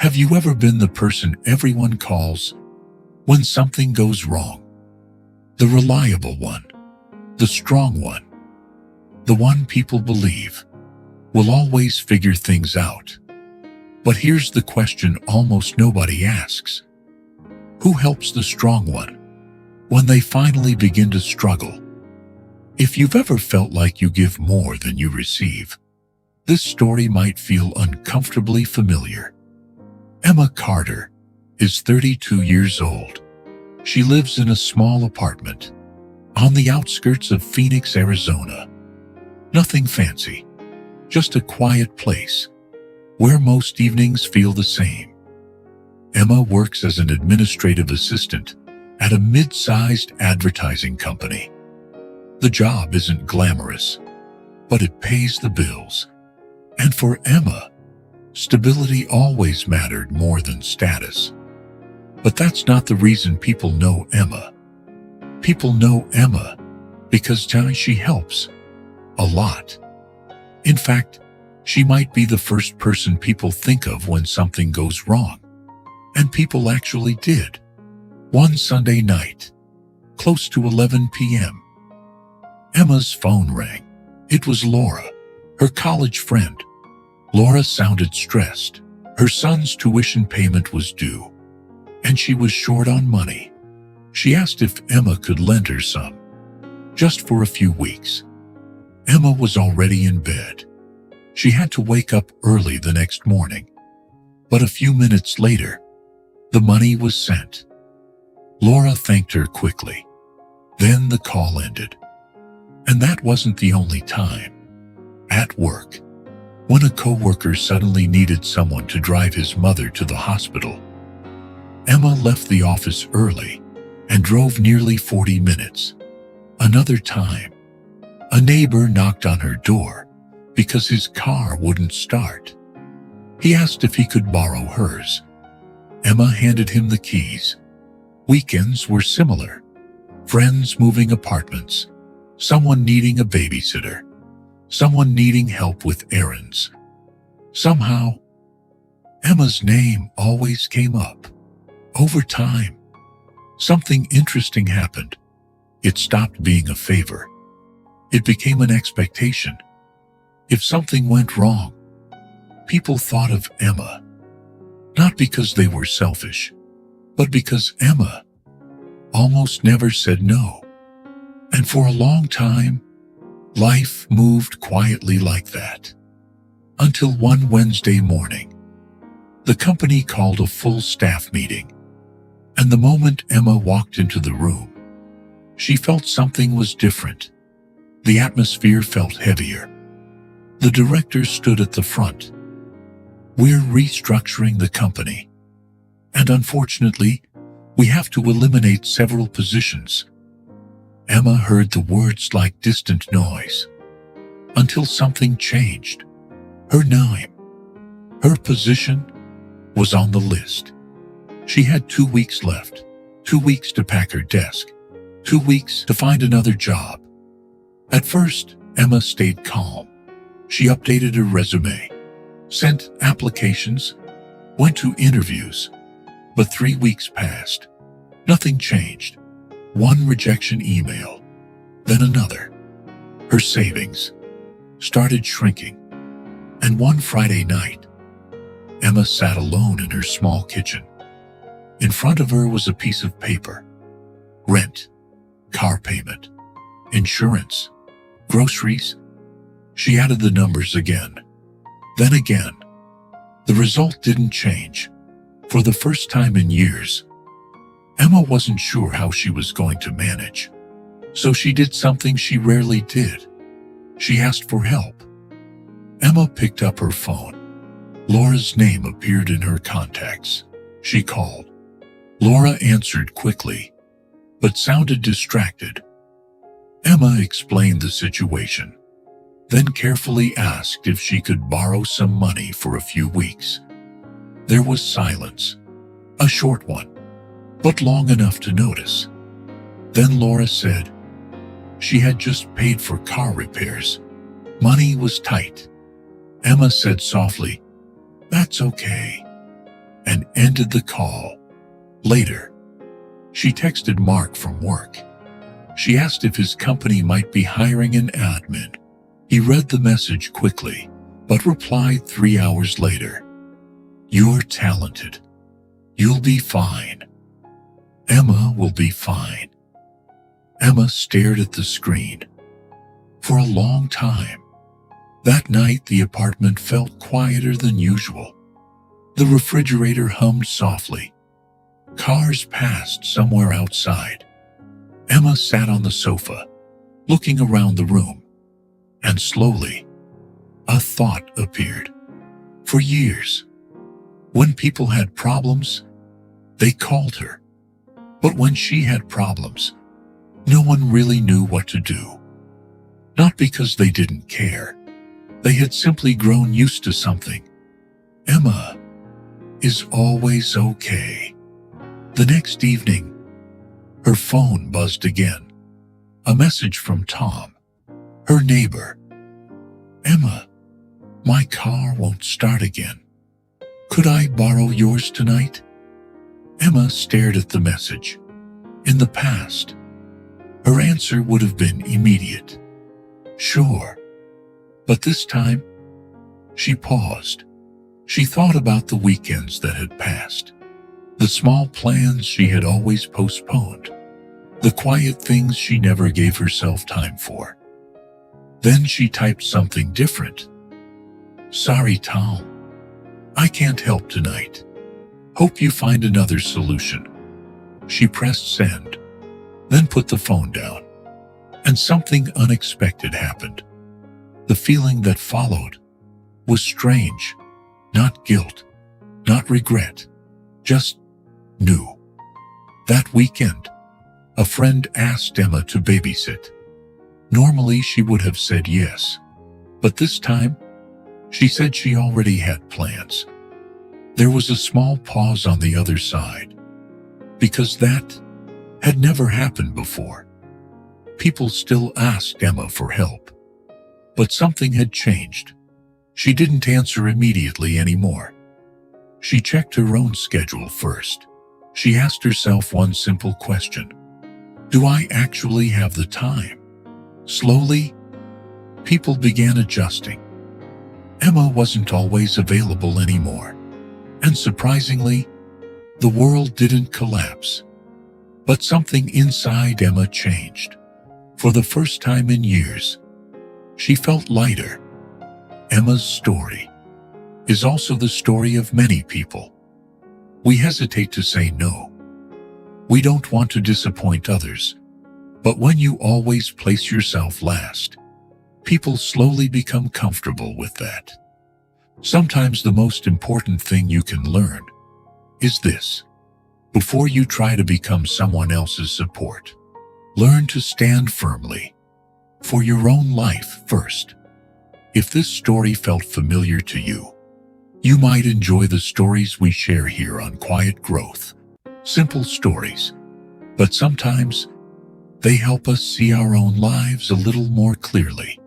Have you ever been the person everyone calls when something goes wrong? The reliable one, the strong one, the one people believe will always figure things out. But here's the question almost nobody asks. Who helps the strong one when they finally begin to struggle? If you've ever felt like you give more than you receive, this story might feel uncomfortably familiar. Emma Carter is 32 years old. She lives in a small apartment on the outskirts of Phoenix, Arizona. Nothing fancy, just a quiet place where most evenings feel the same. Emma works as an administrative assistant at a mid-sized advertising company. The job isn't glamorous, but it pays the bills. And for Emma, stability always mattered more than status. But that's not the reason people know Emma. People know Emma because she helps a lot. In fact, she might be the first person people think of when something goes wrong. And people actually did. One Sunday night, close to 11 p.m., Emma's phone rang. It was Laura, her college friend. Laura sounded stressed. Her son's tuition payment was due, and she was short on money. She asked if Emma could lend her some, just for a few weeks. Emma was already in bed. She had to wake up early the next morning. But a few minutes later, the money was sent. Laura thanked her quickly. Then the call ended. And that wasn't the only time. At work, when a coworker suddenly needed someone to drive his mother to the hospital, Emma left the office early and drove nearly 40 minutes. Another time, a neighbor knocked on her door because his car wouldn't start. He asked if he could borrow hers. Emma handed him the keys. Weekends were similar. Friends moving apartments, someone needing a babysitter, someone needing help with errands. Somehow, Emma's name always came up. Over time, something interesting happened. It stopped being a favor. It became an expectation. If something went wrong, people thought of Emma. Not because they were selfish, but because Emma almost never said no. And for a long time, life moved quietly like that. Until one Wednesday morning, the company called a full staff meeting. And the moment Emma walked into the room, she felt something was different. The atmosphere felt heavier. The director stood at the front. "We're restructuring the company. And unfortunately, we have to eliminate several positions." Emma heard the words like distant noise. Until something changed. Her name, her position, was on the list. She had 2 weeks left. 2 weeks to pack her desk. 2 weeks to find another job. At first, Emma stayed calm. She updated her resume, sent applications, went to interviews. But 3 weeks passed. Nothing changed. One rejection email, then another. Her savings started shrinking. And one Friday night, Emma sat alone in her small kitchen. In front of her was a piece of paper. Rent, car payment, insurance, groceries. She added the numbers again, then again. The result didn't change. For the first time in years, Emma wasn't sure how she was going to manage. So she did something she rarely did. She asked for help. Emma picked up her phone. Laura's name appeared in her contacts. She called. Laura answered quickly, but sounded distracted. Emma explained the situation, then carefully asked if she could borrow some money for a few weeks. There was silence, a short one, but long enough to notice. Then Laura said she had just paid for car repairs. Money was tight. Emma said softly, "That's okay." ended the call. Later, she texted Mark from work. She asked if his company might be hiring an admin. He read the message quickly, but replied 3 hours later, "You're talented. You'll be fine. Emma will be fine." Emma stared at the screen for a long time. That night, the apartment felt quieter than usual. The refrigerator hummed softly. Cars passed somewhere outside. Emma sat on the sofa, looking around the room, and slowly, a thought appeared. For years, when people had problems, they called her. But when she had problems, no one really knew what to do. Not because they didn't care. They had simply grown used to something. Emma is always okay. The next evening, her phone buzzed again. A message from Tom, her neighbor. "Emma, my car won't start again. Could I borrow yours tonight?" Emma stared at the message. In the past, her answer would have been immediate. Sure. But this time, she paused. She thought about the weekends that had passed, the small plans she had always postponed, the quiet things she never gave herself time for. Then she typed something different. "Sorry, Tom. I can't help tonight. Hope you find another solution." She pressed send, then put the phone down. And something unexpected happened. The feeling that followed was strange. Not guilt, not regret, just new. That weekend, a friend asked Emma to babysit. Normally she would have said yes, but this time, she said she already had plans. There was a small pause on the other side, because that had never happened before. People still asked Emma for help, but something had changed. She didn't answer immediately anymore. She checked her own schedule first. She asked herself one simple question. Do I actually have the time? Slowly, people began adjusting. Emma wasn't always available anymore. And surprisingly, the world didn't collapse. But something inside Emma changed. For the first time in years, she felt lighter. Emma's story is also the story of many people. We hesitate to say no. We don't want to disappoint others. But when you always place yourself last, people slowly become comfortable with that. Sometimes the most important thing you can learn is this. Before you try to become someone else's support, learn to stand firmly for your own life first. If this story felt familiar to you, you might enjoy the stories we share here on Quiet Growth. Simple stories, but sometimes they help us see our own lives a little more clearly.